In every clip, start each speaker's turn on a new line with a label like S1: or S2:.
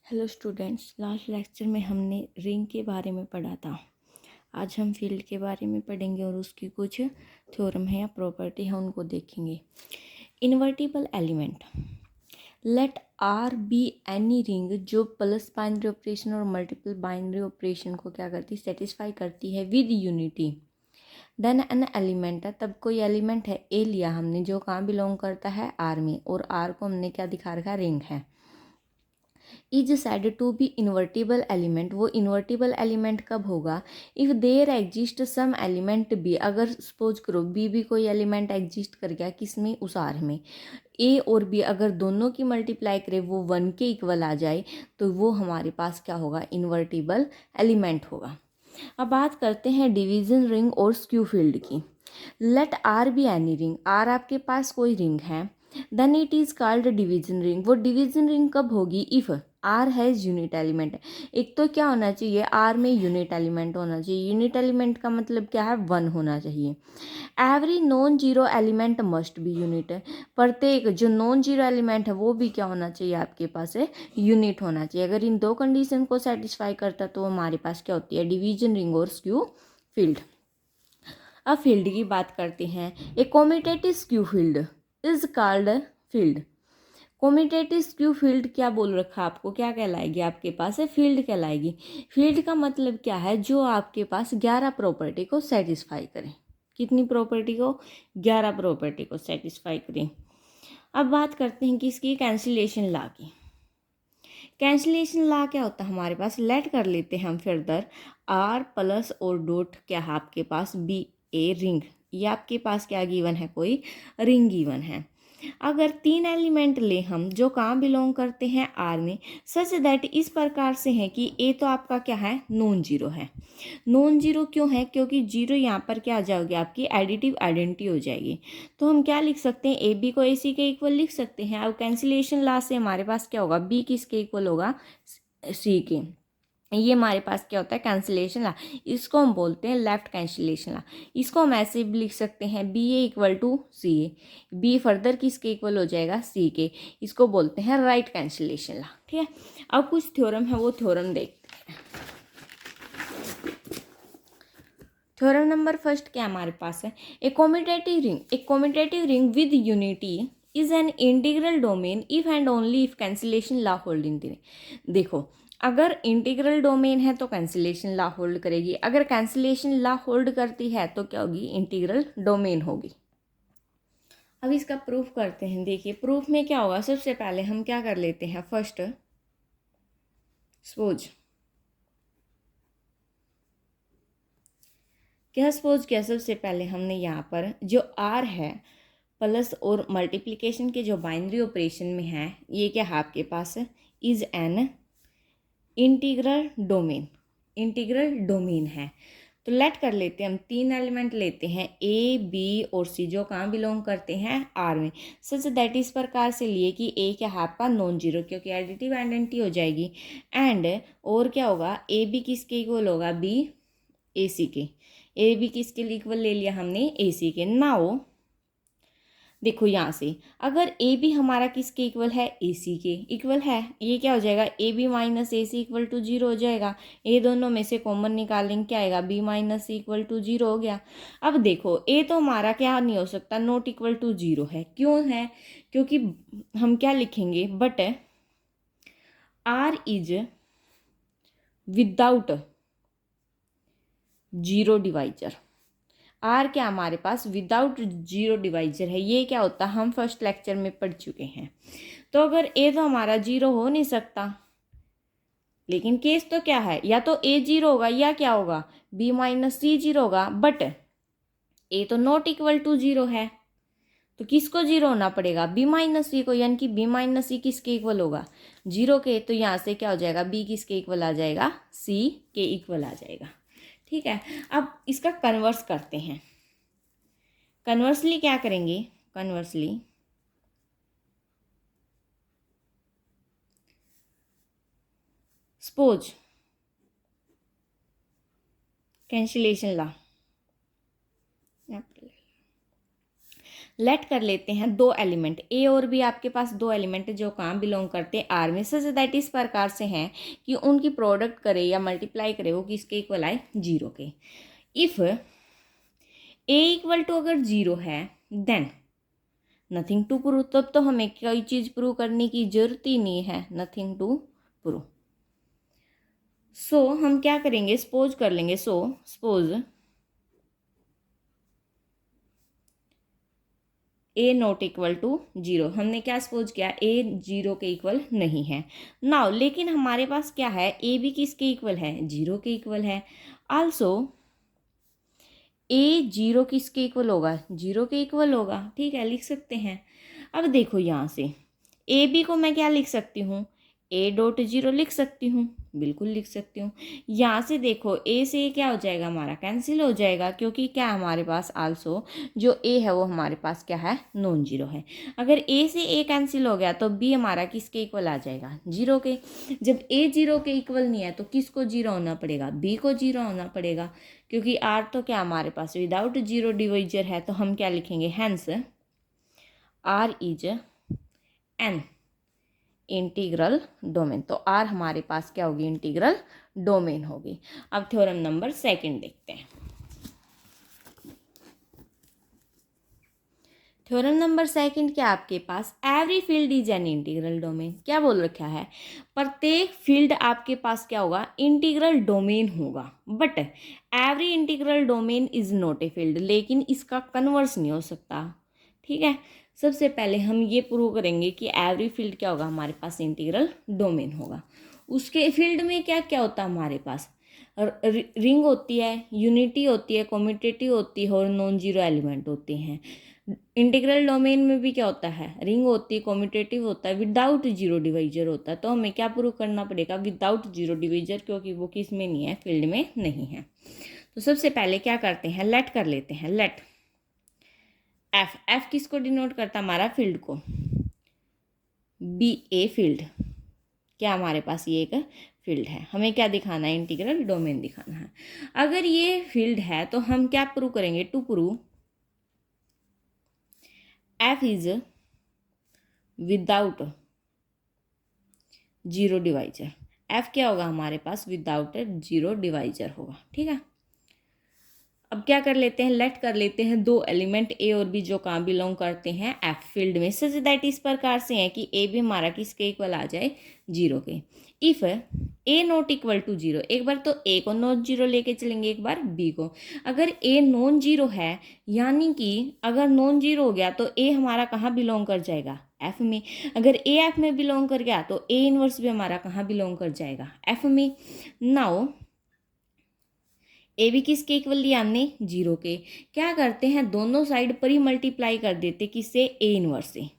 S1: Hello students, last lecture में हमने ring के बारे में पढ़ा था। आज हम फील्ड के बारे में पढ़ेंगे और उसकी कुछ थ्योरम है या प्रॉपर्टी है उनको देखेंगे। Invertible element, let R be any ring जो प्लस बाइनरी ऑपरेशन और मल्टीपल बाइनरी ऑपरेशन को क्या करती है, सेटिस्फाई करती है with unity. Then an element है, तब कोई एलिमेंट है ए लिया हमने जो कहाँ बिलोंग करता है आर में, और आर को हमने क्या दिखा रखा है, रिंग है। Is said to be invertible element, वो इन्वर्टिबल एलिमेंट कब होगा, if there exist some element B, अगर सपोज करो बी भी कोई एलिमेंट एग्जिस्ट कर गया किसमें, उस आर में, ए और बी अगर दोनों की मल्टीप्लाई करें वो 1 के इक्वल आ जाए तो वो हमारे पास क्या होगा, इन्वर्टिबल एलिमेंट होगा। अब बात करते हैं डिवीजन रिंग और स्क्यू फील्ड की। Let R be any ring, R आपके पास कोई रिंग है, then it is called division ring. वो डिवीजन रिंग कब होगी, if R has unit element. एक तो क्या होना चाहिए, आर में यूनिट एलिमेंट होना चाहिए। यूनिट एलिमेंट का मतलब क्या है, 1 होना चाहिए। Every non zero element must be unit है, प्रत्येक जो नॉन जीरो एलिमेंट है वो भी क्या होना चाहिए, आपके पास है यूनिट होना चाहिए। अगर इन दो कंडीशन को सेटिस्फाई करता तो हमारे पास क्या होती है, डिवीजन रिंग और स्क्यू फील्ड। अब फील्ड की बात करते हैं। A commutative skew field is called field. Commutative skew field क्या बोल रखा है आपको, क्या कहलाएगी, आपके पास है फील्ड कहलाएगी। फील्ड का मतलब क्या है, जो आपके पास 11 प्रॉपर्टी को सेटिस्फाई करें। कितनी प्रॉपर्टी को, 11 प्रॉपर्टी को सेटिस्फाई करें। अब बात करते हैं किसकी, कैंसिलेशन लॉ की। कैंसिलेशन लॉ क्या होता है हमारे पास, लेट कर लेते हैं हम फर्दर। आर प्लस और डॉट क्या है आपके पास, बी ए रिंग। ये आपके पास क्या गिवन है, कोई रिंग गिवन है। अगर 3 एलिमेंट ले हम जो कहाँ बिलोंग करते हैं, आर में, सच दैट इस प्रकार से है कि ए तो आपका क्या है, नॉन जीरो है। नॉन जीरो क्यों है, क्योंकि जीरो यहाँ पर क्या आ जाओगे, आपकी एडिटिव आइडेंटिटी हो जाएगी। तो हम क्या लिख सकते हैं, ए बी को ए सी के इक्वल लिख सकते हैं। अब कैंसिलेशन लॉ से हमारे पास क्या होगा, बी किसके इक्वल होगा, सी के। ये हमारे पास क्या होता है, कैंसिलेशन लॉ। इसको हम बोलते हैं लेफ्ट कैंसिलेशन लॉ। इसको हम ऐसे भी लिख सकते हैं, B A equal to C A. B further किसके इक्वल हो जाएगा, सी के। इसको बोलते हैं राइट कैंसिलेशन लॉ। ठीक है, अब कुछ थ्योरम है वो थ्योरम देखते हैं। थ्योरम नंबर फर्स्ट क्या हमारे पास है, a commutative ring, a commutative ring with unity is an integral domain if and only if cancellation law hold in D. देखो, अगर इंटीग्रल डोमेन है तो कैंसिलेशन लॉ होल्ड करेगी, अगर कैंसिलेशन लॉ होल्ड करती है तो क्या होगी, इंटीग्रल डोमेन होगी। अब इसका प्रूफ करते हैं। देखिए प्रूफ में क्या होगा, सबसे पहले हम क्या कर लेते हैं, फर्स्ट सपोज क्या सपोज किया, सबसे पहले हमने यहाँ पर जो आर है प्लस और मल्टीप्लिकेशन के जो बाइनरी ऑपरेशन में है, ये क्या है आपके पास, is an integral domain, integral domain है। तो लेट कर लेते हैं हम 3 एलिमेंट लेते हैं, ए बी और सी जो कहाँ बिलोंग करते हैं, आर में। सच दैट इस प्रकार से लिए कि ए क्या है आपका, नॉन जीरो, क्योंकि एडिटिव आइडेंटिटी हो जाएगी। एंड और क्या होगा, ए बी किसके इक्वल होगा, बी ए सी के। ए बी किसके इक्वल ले लिया हमने, ए सी के। नाउ देखो यहाँ से अगर ए बी हमारा किसके इक्वल है, ए सी के इक्वल है, ये क्या हो जाएगा, A B minus A C equal to zero हो जाएगा। ए दोनों में से कॉमन निकालेंगे, क्या आएगा, B minus C equal to zero हो गया। अब देखो ए तो हमारा क्या नहीं हो सकता, नॉट इक्वल टू जीरो है। क्यों है, क्योंकि हम क्या लिखेंगे, but R is without zero divisor. R क्या हमारे पास विदाउट जीरो डिवाइजर है। ये क्या होता है, हम फर्स्ट लेक्चर में पढ़ चुके हैं। तो अगर ए तो हमारा जीरो हो नहीं सकता, लेकिन केस तो क्या है, या तो ए जीरो होगा या क्या होगा, बी माइनस सी जीरो होगा। बट ए तो नॉट इक्वल टू जीरो है, तो किसको जीरो होना पड़ेगा, बी माइनस सी को, यानी कि बी माइनस सी किसके इक्वल होगा, जीरो के। तो यहाँ से क्या हो जाएगा, बी किसके इक्वल आ जाएगा, सी के इक्वल आ जाएगा। ठीक है, अब इसका कन्वर्स करते हैं। कन्वर्सली क्या करेंगे, conversely suppose cancellation law, let कर लेते हैं दो एलिमेंट ए और बी, आपके पास दो एलिमेंट जो कहाँ बिलोंग करते हैं आर में, सच दैट इस प्रकार से हैं कि उनकी प्रोडक्ट करे या मल्टीप्लाई करे वो किसके इक्वल आए, जीरो के। इफ ए इक्वल टू अगर जीरो है देन नथिंग टू प्रूव, तब तो हमें कोई चीज़ प्रूव करने की जरूरत ही नहीं है, नथिंग टू प्रूव। सो हम क्या करेंगे, सपोज कर लेंगे, so suppose A not equal to zero, हमने क्या सपोज किया, ए जीरो के इक्वल नहीं है नाउ, लेकिन हमारे पास क्या है, ए भी किसके इक्वल है, जीरो के इक्वल है। आल्सो ए जीरो किसके इक्वल होगा, जीरो के इक्वल होगा, ठीक है, लिख सकते हैं। अब देखो यहाँ से ए बी को मैं क्या लिख सकती हूँ, ए डॉट जीरो लिख सकती हूँ, बिल्कुल लिख सकती हूँ। यहाँ से देखो ए से ये क्या हो जाएगा, हमारा कैंसिल हो जाएगा, क्योंकि क्या हमारे पास आल्सो जो ए है वो हमारे पास क्या है, नॉन जीरो है। अगर ए से ए कैंसिल हो गया तो बी हमारा किसके इक्वल आ जाएगा, जीरो के। जब ए जीरो के इक्वल नहीं है तो किसको जीरो होना पड़ेगा, बी को जीरो होना पड़ेगा, क्योंकि आर तो क्या हमारे पास विदाउट जीरो डिवाइजर है, तो हम क्या लिखेंगे, hence R is an integral domain. तो आर हमारे पास क्या होगी, इंटीग्रल डोमेन होगी। अब थ्योरम नंबर सेकंड देखते हैं। थ्योरम नंबर सेकंड क्या आपके पास, every field is an integral domain. क्या बोल रखा है, प्रत्येक फील्ड आपके पास क्या होगा, इंटीग्रल डोमेन होगा, but every integral domain is not a field, लेकिन इसका कन्वर्स नहीं हो सकता। ठीक है, सबसे पहले हम ये प्रूव करेंगे कि एवरी फील्ड क्या होगा, हमारे पास इंटीग्रल डोमेन होगा। उसके फील्ड में क्या क्या होता है, हमारे पास रिंग होती है, यूनिटी होती है, कम्यूटेटिव होती है और नॉन जीरो एलिमेंट होते हैं। इंटीग्रल डोमेन में भी क्या होता है, रिंग होती है, कम्यूटेटिव होता है, विदाउट जीरो डिवाइजर होता है। तो हमें क्या प्रूव करना पड़ेगा, विदाउट जीरो डिवाइजर, क्योंकि वो किस में नहीं है, फील्ड में नहीं है। तो सबसे पहले क्या करते हैं, लेट कर लेते हैं, लेट एफ, एफ किसको डिनोट करता है, हमारा फील्ड को, बी ए फील्ड, क्या हमारे पास ये एक फील्ड है, हमें क्या दिखाना है, इंटीग्रल डोमेन दिखाना है। अगर ये फील्ड है तो हम क्या प्रूव करेंगे, to prove F is without zero divisor, F क्या होगा हमारे पास, विदाउट जीरो डिवाइजर होगा। ठीक है, अब क्या कर लेते हैं, लेट कर लेते हैं दो एलिमेंट ए और बी जो कहाँ बिलोंग करते हैं, एफ फील्ड में, सच दैट इस प्रकार से है कि ए भी हमारा किसके इक्वल आ जाए, जीरो के। If A not equal to zero, एक बार तो ए को नॉट जीरो लेके चलेंगे, एक बार बी को। अगर ए नॉन जीरो है, यानी कि अगर नॉन जीरो हो गया तो ए हमारा कहाँ बिलोंग कर जाएगा, एफ में। अगर ए एफ में बिलोंग कर गया तो ए इनवर्स भी हमारा कहाँ बिलोंग कर जाएगा, एफ में। नाउ ए भी किसके इक्वल लिया हमने, जीरो के। क्या करते हैं, दोनों साइड पर ही मल्टीप्लाई कर देते, किससे, ए इनवर्स से,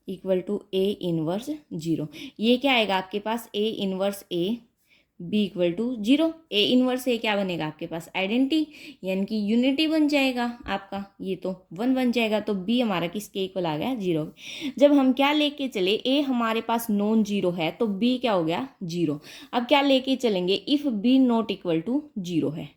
S1: equal to A inverse zero. ये क्या आएगा आपके पास, A inverse A B equal to zero. A inverse A क्या बनेगा आपके पास, आइडेंटिटी, यानी कि यूनिटी बन जाएगा आपका, ये तो वन बन जाएगा। तो बी हमारा किसके इक्वल आ गया, जीरो। जब हम क्या लेके चले, ए हमारे पास नॉन जीरो है तो बी क्या हो गया, जीरो। अब क्या लेके चलेंगे, if B not equal to zero है,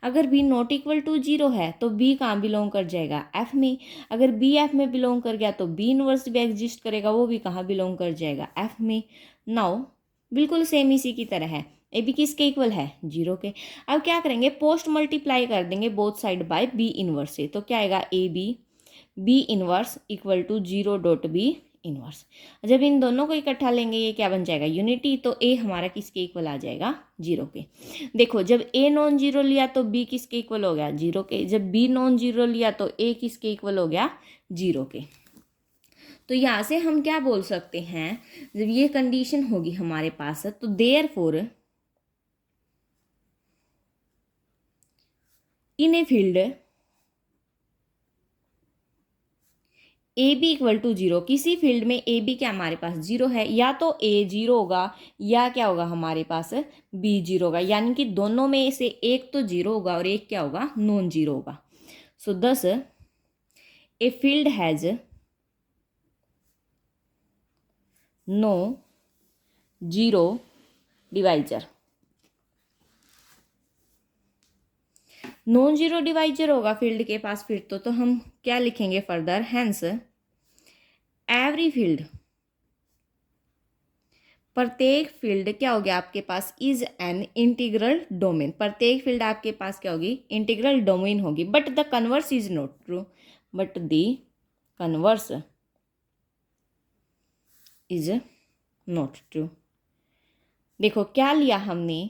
S1: अगर B not equal to zero है तो बी कहाँ बिलोंग कर जाएगा, एफ में। अगर बी एफ में बिलोंग कर गया तो बी इनवर्स भी एग्जिस्ट करेगा, वो भी कहाँ बिलोंग कर जाएगा, एफ में। नाउ बिल्कुल सेम इसी की तरह है, ए बी किसके इक्वल है, जीरो के। अब क्या करेंगे, पोस्ट मल्टीप्लाई कर देंगे both side by B inverse से, तो क्या आएगा, A B B inverse equal to zero dot B inverse. जब इन दोनों को इकट्ठा लेंगे ये क्या बन जाएगा, यूनिटी। तो ए हमारा किसके इक्वल आ जाएगा, जीरो के। देखो जब ए नॉन जीरो लिया तो बी किसके इक्वल हो गया, जीरो के। जब बी नॉन जीरो लिया तो ए किसके इक्वल हो गया, जीरो के। तो यहाँ से हम क्या बोल सकते हैं, जब ये कंडीशन होगी हमारे पास तो therefore in a field A B equal to zero, किसी फील्ड में ए बी क्या हमारे पास जीरो है, या तो ए जीरो होगा या क्या होगा हमारे पास बी जीरो होगा, यानी कि दोनों में से एक तो जीरो होगा और एक क्या होगा, नॉन जीरो होगा। So thus a field has no zero divisor. Non zero divisor होगा फील्ड के पास फिर तो हम क्या लिखेंगे फर्दर, हैंस एवरी फील्ड, प्रत्येक फील्ड क्या हो गया आपके पास, इज एन इंटीग्रल डोमेन, प्रत्येक फील्ड आपके पास क्या होगी, इंटीग्रल डोमेन होगी। But the converse is not true, but the converse is not true. देखो क्या लिया हमने,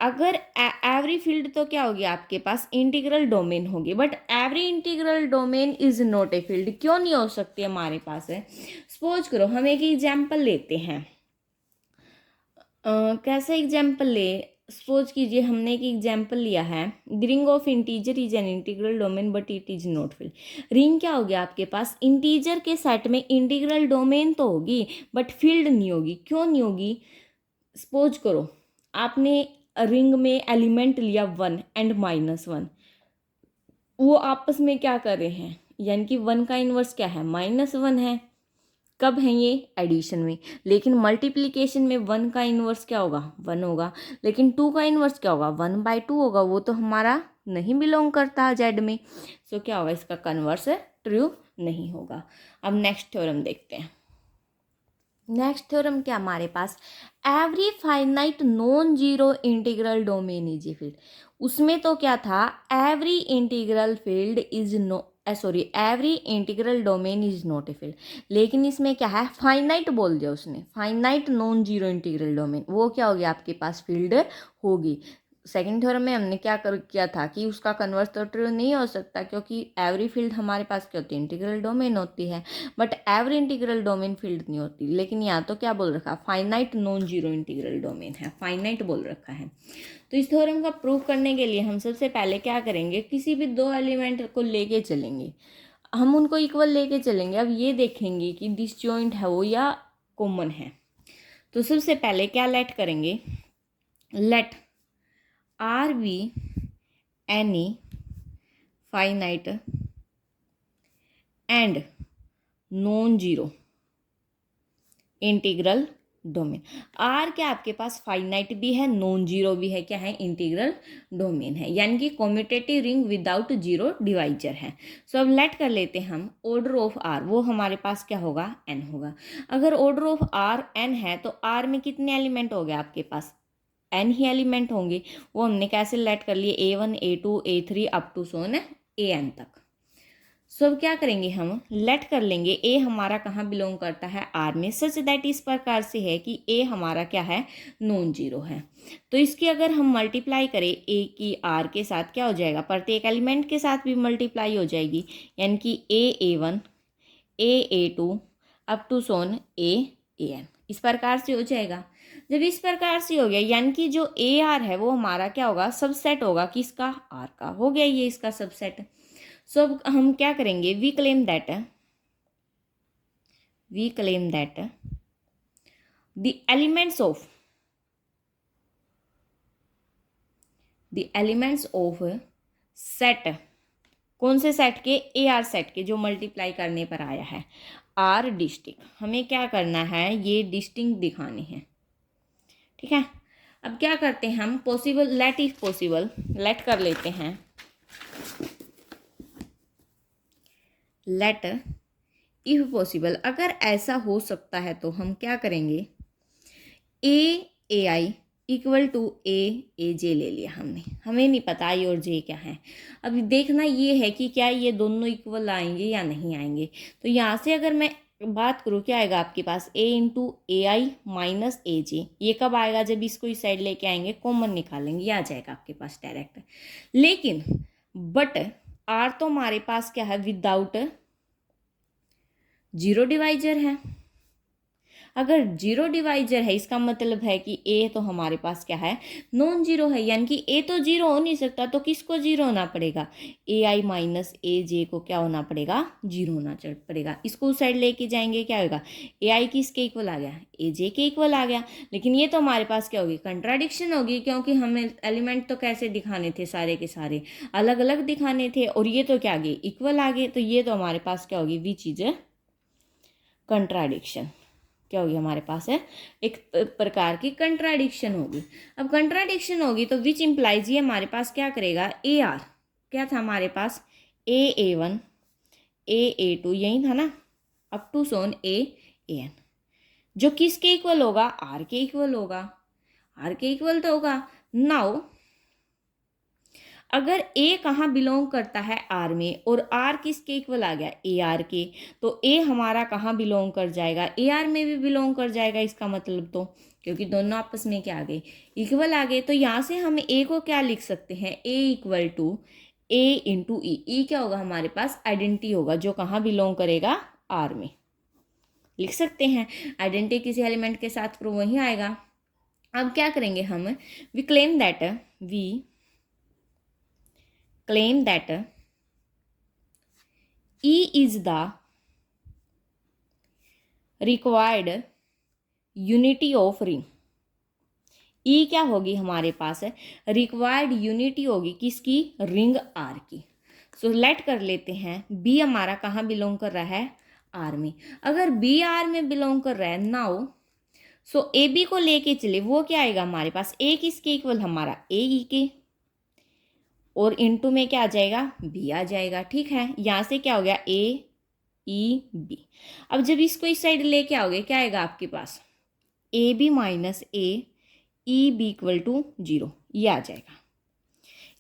S1: अगर एवरी फील्ड तो क्या होगी आपके पास इंटीग्रल डोमेन होगी, but every integral domain is not a field. क्यों नहीं हो सकती हमारे पास है, सपोज करो हम एक एग्जाम्पल लेते हैं। कैसा एग्जाम्पल ले, सपोज कीजिए हमने एक एग्जाम्पल लिया है, the ring of integer is an integral domain but it is not field. Ring क्या हो गया आपके पास, इंटीजर के सेट में इंटीग्रल डोमेन तो होगी बट फील्ड नहीं होगी। क्यों नहीं होगी, सपोज करो आपने रिंग में एलिमेंट लिया 1 एंड -1, वो आपस में क्या कर रहे हैं, यानी कि 1 का इन्वर्स क्या है, -1 है। कब है ये, एडिशन में। लेकिन मल्टीप्लिकेशन में 1 का इन्वर्स क्या होगा, 1 होगा। लेकिन 2 का इन्वर्स क्या होगा, 1/2 होगा। वो तो हमारा नहीं बिलोंग करता जेड में, सो क्या होगा, इसका कन्वर्स ट्रू नहीं होगा। अब नेक्स्ट थ्योरम देखते हैं। नेक्स्ट थ्योरम क्या हमारे पास, every finite non zero integral domain is a field. उसमें तो क्या था, every integral field is no sorry every integral domain is not a field. लेकिन इसमें क्या है, फाइनाइट बोल दिया उसने, finite non zero integral domain, वो क्या होगी आपके पास, फील्ड होगी। सेकंड थ्योरम में हमने क्या किया था कि उसका कन्वर्स तो ट्रू नहीं हो सकता, क्योंकि एवरी फील्ड हमारे पास क्या होती है, इंटीग्रल डोमेन होती है, but every integral domain field नहीं होती। लेकिन यहाँ तो क्या बोल रखा, finite non zero integral domain है, फाइनाइट बोल रखा है। तो इस थ्योरम का प्रूव करने के लिए हम सबसे पहले क्या करेंगे, किसी भी दो एलिमेंट को लेके चलेंगे, हम उनको इक्वल लेके चलेंगे। अब ये देखेंगे कि डिसजॉइंट है वो या कॉमन है। तो सबसे पहले क्या लेट करेंगे, let R be any finite and non zero integral domain. R क्या आपके पास फाइनाइट भी है, नॉन जीरो भी है, क्या है, इंटीग्रल डोमेन है, यानी कि commutative ring without zero divisor है। सो अब लेट कर लेते हैं हम ऑर्डर ऑफ आर, वो हमारे पास क्या होगा, एन होगा। अगर ऑर्डर ऑफ आर एन है तो आर में कितने एलिमेंट हो गए आपके पास, एन ही एलिमेंट होंगे। वो हमने कैसे लेट कर लिए, A1 A2 A3 up to Son AN तक। सो अब क्या करेंगे, हम लेट कर लेंगे ए हमारा कहाँ बिलोंग करता है, आर में, सच दैट इस प्रकार से है कि ए हमारा क्या है, नॉन जीरो है। तो इसकी अगर हम मल्टीप्लाई करें ए की आर के साथ, क्या हो जाएगा, प्रत्येक एलिमेंट के साथ भी मल्टीप्लाई हो जाएगी, यानी कि A1 A2 up to Son AN, इस प्रकार से हो जाएगा। जब इस प्रकार से हो गया, यानी कि जो AR है वो हमारा क्या होगा, सबसेट होगा किसका, आर का, हो गया ये इसका सबसेट। सो अब हम क्या करेंगे, we claim that the elements of set, कौन से सेट के, AR सेट के, जो मल्टीप्लाई करने पर आया है, आर डिस्टिंक्ट। हमें क्या करना है, ये डिस्टिंक्ट दिखाने हैं, ठीक है। अब क्या करते हैं हम, possible, let if possible, let कर लेते हैं, लेट इफ पॉसिबल, अगर ऐसा हो सकता है तो हम क्या करेंगे, AI इक्वल टू AJ ले लिया हमने, हमें नहीं पता आई और जे क्या है। अब देखना ये है कि क्या ये दोनों इक्वल आएंगे या नहीं आएंगे। तो यहाँ से अगर मैं बात करूँ, क्या आएगा आपके पास, A into AI minus AJ, ये कब आएगा, जब इसको इस साइड लेके आएंगे, कॉमन निकालेंगे, ये आ जाएगा आपके पास डायरेक्ट। लेकिन बट आर तो हमारे पास क्या है, विदाउट जीरो डिवाइजर है। अगर जीरो डिवाइजर है इसका मतलब है कि ए तो हमारे पास क्या है, नॉन जीरो है, यानी कि ए तो जीरो हो नहीं सकता, तो किसको जीरो होना पड़ेगा, AI माइनस AJ को क्या होना पड़ेगा, जीरो होना पड़ेगा। इसको उस साइड लेके जाएंगे, क्या होगा, AI किसके इक्वल आ गया, AJ के इक्वल आ गया। लेकिन ये तो हमारे पास क्या होगी, कंट्राडिक्शन होगी, क्योंकि हमें एलिमेंट तो कैसे दिखाने थे, सारे के सारे अलग अलग दिखाने थे, और ये तो क्या आ गए, इक्वल आ गए। तो ये तो हमारे पास क्या होगी, विच इज कंट्राडिक्शन, क्या होगी हमारे पास है, एक प्रकार की कंट्राडिक्शन होगी। अब कंट्राडिक्शन होगी तो विच इम्प्लाइज, ये हमारे पास क्या करेगा, AR क्या था हमारे पास, A1 A2 यही था ना, अप टू सोन AN, जो किसके इक्वल होगा, R के इक्वल होगा, R के इक्वल तो होगा। नाउ अगर A कहाँ बिलोंग करता है, R में, और R किसके इक्वल आ गया, AR के, तो A हमारा कहाँ बिलोंग कर जाएगा, AR में भी बिलोंग कर जाएगा, इसका मतलब तो, क्योंकि दोनों आपस में क्या आ गए, इक्वल आ गए। तो यहाँ से हम A को क्या लिख सकते हैं, A equal to A into E. E क्या होगा हमारे पास, आइडेंटिटी होगा, जो कहाँ बिलोंग करेगा, R में, लिख सकते हैं। आइडेंटिटी किसी एलिमेंट के साथ प्रूव वही आएगा। अब क्या करेंगे हम, we claim that E is the required unity of ring। E क्या होगी हमारे पास, रिक्वायर्ड यूनिटी होगी किसकी, रिंग R की। सो लेट कर लेते हैं, B हमारा कहाँ बिलोंग कर रहा है, R में। अगर B R में बिलोंग कर रहा है, नाउ सो AB को लेके चले, वो क्या आएगा हमारे पास, A किसके इक्वल, हमारा AE के, और इनटू में क्या आ जाएगा, B आ जाएगा। ठीक है, यहाँ से क्या हो गया, AEB। अब जब इसको इस साइड लेके आओगे, क्या आएगा आपके पास, AB minus AEB equal to 0, ये आ जाएगा।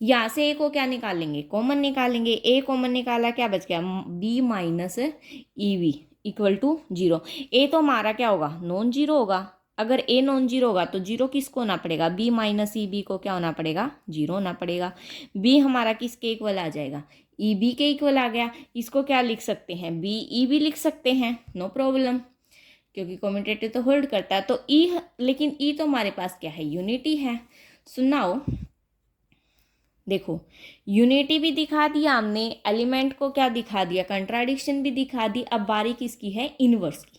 S1: यहाँ से A को क्या निकालेंगे, कॉमन निकालेंगे। A कॉमन निकाला, क्या बच गया, B minus EB equal to 0। A तो हमारा क्या होगा, नॉन जीरो होगा। अगर A नॉन जीरो होगा तो जीरो किसको होना पड़ेगा, B माइनस EB को क्या होना पड़ेगा, 0 होना पड़ेगा। B हमारा किसके इक्वल आ जाएगा, EB के इक्वल आ गया। इसको क्या लिख सकते हैं, BEB लिख सकते हैं, नो प्रॉब्लम, क्योंकि कॉम्यूटेटिव तो होल्ड करता है। तो E, लेकिन E तो हमारे पास क्या है, यूनिटी है। सो नाउ देखो, यूनिटी भी दिखा दिया हमने, एलिमेंट को क्या दिखा दिया, कंट्राडिक्शन भी दिखा दी। अब बारी किसकी है, इनवर्स की।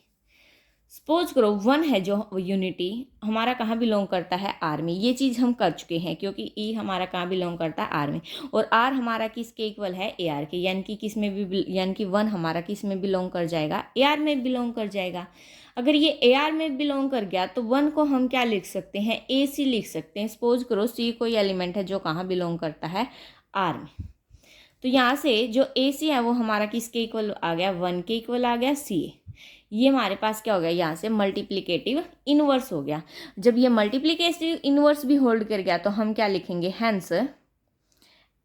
S1: सपोज करो 1 है जो यूनिटी, हमारा कहाँ बिलोंग करता है, R में। ये चीज़ हम कर चुके हैं, क्योंकि E हमारा कहाँ बिलोंग करता है, R में, और R हमारा किसके इक्वल है, AR के, यानी कि किस में भी, यानी कि 1 हमारा किस में बिलोंग कर जाएगा, AR में बिलोंग कर जाएगा। अगर ये AR में बिलोंग कर गया तो 1 को हम क्या लिख सकते हैं, AC लिख सकते हैं। सपोज करो C कोई एलिमेंट है जो कहाँ बिलोंग करता है, R में, तो यहाँ से जो AC है वो हमारा किसके इक्वल आ गया, 1 के इक्वल आ गया, CA। ये हमारे पास क्या हो गया, यहाँ से मल्टीप्लिकेटिव इनवर्स हो गया। जब ये मल्टीप्लिकेटिव इनवर्स भी होल्ड कर गया तो हम क्या लिखेंगे, hence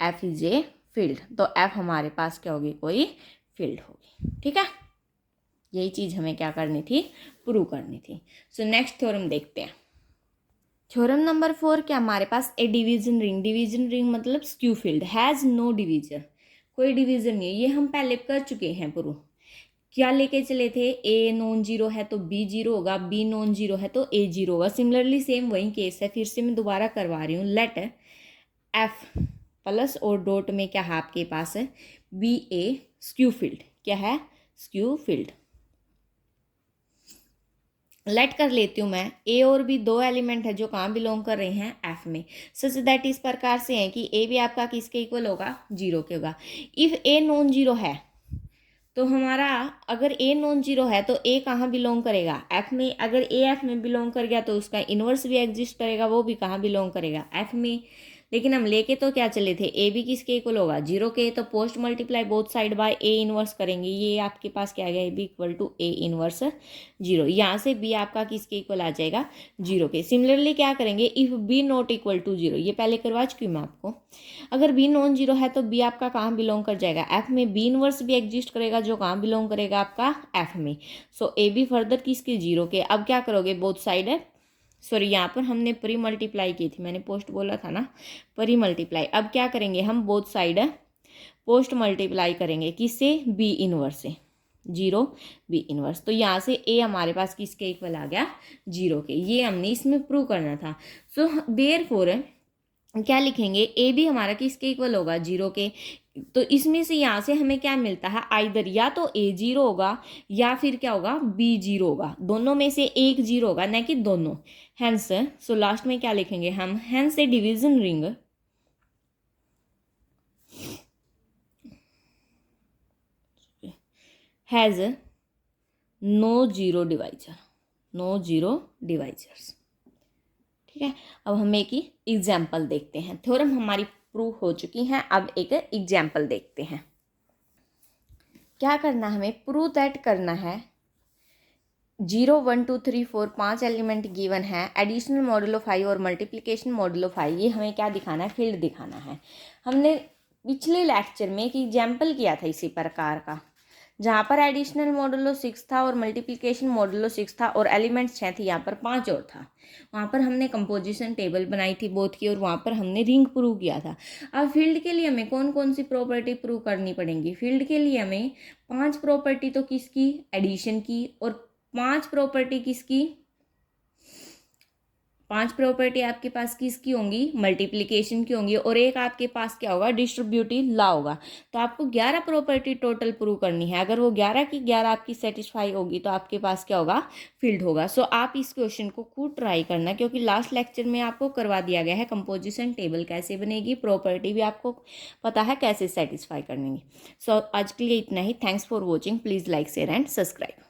S1: F is a field. तो F हमारे पास क्या होगी, कोई फील्ड होगी। ठीक है, यही चीज़ हमें क्या करनी थी, प्रूव करनी थी। सो नेक्स्ट थ्योरम देखते हैं। थ्योरम नंबर 4 क्या हमारे पास, A division ring, division ring मतलब skew field, has no division, कोई डिवीजन नहीं है। ये हम पहले कर चुके हैं प्रूव। क्या लेके चले थे, A नॉन जीरो है तो B जीरो होगा, B नॉन जीरो है तो A जीरो होगा। सिमिलरली सेम वही केस है, फिर से मैं दोबारा करवा रही हूँ। लेट F प्लस और डॉट में क्या है आपके पास है, BA स्क्यू फील्ड, क्या है, स्क्यू फील्ड। लेट कर लेती हूँ मैं, A और B दो एलिमेंट है जो कहाँ बिलोंग कर रहे हैं, F में। सच दैट इस प्रकार से है कि A भी आपका किसके इक्वल होगा, 0 के होगा। इफ A नॉन जीरो है तो हमारा, अगर A नॉन जीरो है तो A कहाँ बिलोंग करेगा, F में। अगर A F में बिलोंग कर गया तो उसका इन्वर्स भी एग्जिस्ट करेगा, वो भी कहाँ बिलोंग करेगा, F में। लेकिन हम लेके तो क्या चले थे, A भी किसके इक्वल होगा, 0 के। तो post multiply both side by A inverse करेंगे, ये आपके पास क्या आ गया, A B equal to A inverse 0। यहाँ से B आपका किसके इक्वल आ जाएगा, 0 के। सिमिलरली क्या करेंगे, if B not equal to 0, ये पहले करवा चुकी हूँ मैं आपको। अगर B नॉन 0 है तो B आपका कहाँ बिलोंग कर जाएगा, F में। B इनवर्स भी एग्जिस्ट करेगा जो कहाँ बिलोंग करेगा, आपका F में। सो A B फर्दर किसके, 0 के। अब क्या करोगे, बोथ साइड है, सॉरी यहाँ पर हमने प्री मल्टीप्लाई की थी, मैंने पोस्ट बोला था ना, प्री मल्टीप्लाई। अब क्या करेंगे हम, बोथ साइड पोस्ट मल्टीप्लाई करेंगे, किससे, B इनवर्स से, 0 B इनवर्स। तो यहाँ से A हमारे पास किसके इक्वल आ गया, 0 के। ये हमने इसमें प्रूव करना था। सो देयरफॉर क्या लिखेंगे, A भी हमारा किसके इक्वल होगा, 0 के। तो इसमें से यहाँ से हमें क्या मिलता है, आइदर या तो A 0 होगा या फिर क्या होगा, B 0 होगा। दोनों में से एक 0 होगा, न कि दोनों। हैंस सो लास्ट में क्या लिखेंगे हम, hence a division ring has no zero divisor, no zero divisors. ठीक है, अब हम एक ही एग्जाम्पल देखते हैं। थ्योरम हमारी प्रूव हो चुकी हैं। अब एक एग्जाम्पल देखते हैं। क्या करना हमें, प्रूव दैट करना है 0 1 2 3 4 5 एलिमेंट गिवन है, एडिशनल मॉडुलो 5 और मल्टीप्लिकेशन मॉडुलो 5, ये हमें क्या दिखाना है, फील्ड दिखाना है। हमने पिछले लेक्चर में एक एग्जाम्पल किया था इसी प्रकार का, जहाँ पर एडिशनल मॉडुलो 6 था और मल्टीप्लिकेशन मॉडुलो 6 था और एलिमेंट्स 6 थे, यहाँ पर 5 और था। वहाँ पर हमने कंपोजिशन टेबल बनाई थी बोथ की और वहाँ पर हमने रिंग प्रूव किया था। अब फील्ड के लिए हमें कौन कौन सी प्रॉपर्टी प्रूव करनी पड़ेंगी। फील्ड के लिए हमें 5 प्रॉपर्टी तो किसकी, एडिशन की, और 5 प्रॉपर्टी किसकी, 5 प्रॉपर्टी आपके पास किसकी होंगी, मल्टीप्लिकेशन की होंगी, और एक आपके पास क्या होगा, डिस्ट्रीब्यूटिव लॉ होगा। तो आपको 11 प्रॉपर्टी टोटल प्रूव करनी है। अगर वो 11 की 11 आपकी सेटिस्फाई होगी तो आपके पास क्या होगा, फील्ड होगा। सो आप इस क्वेश्चन को खूब ट्राई करना, क्योंकि लास्ट लेक्चर में आपको करवा दिया गया है कंपोजिशन टेबल कैसे बनेगी, प्रॉपर्टी भी आपको पता है कैसे सेटिस्फाई करनी है। सो आज के लिए इतना ही। Thanks for watching. Please like share and subscribe.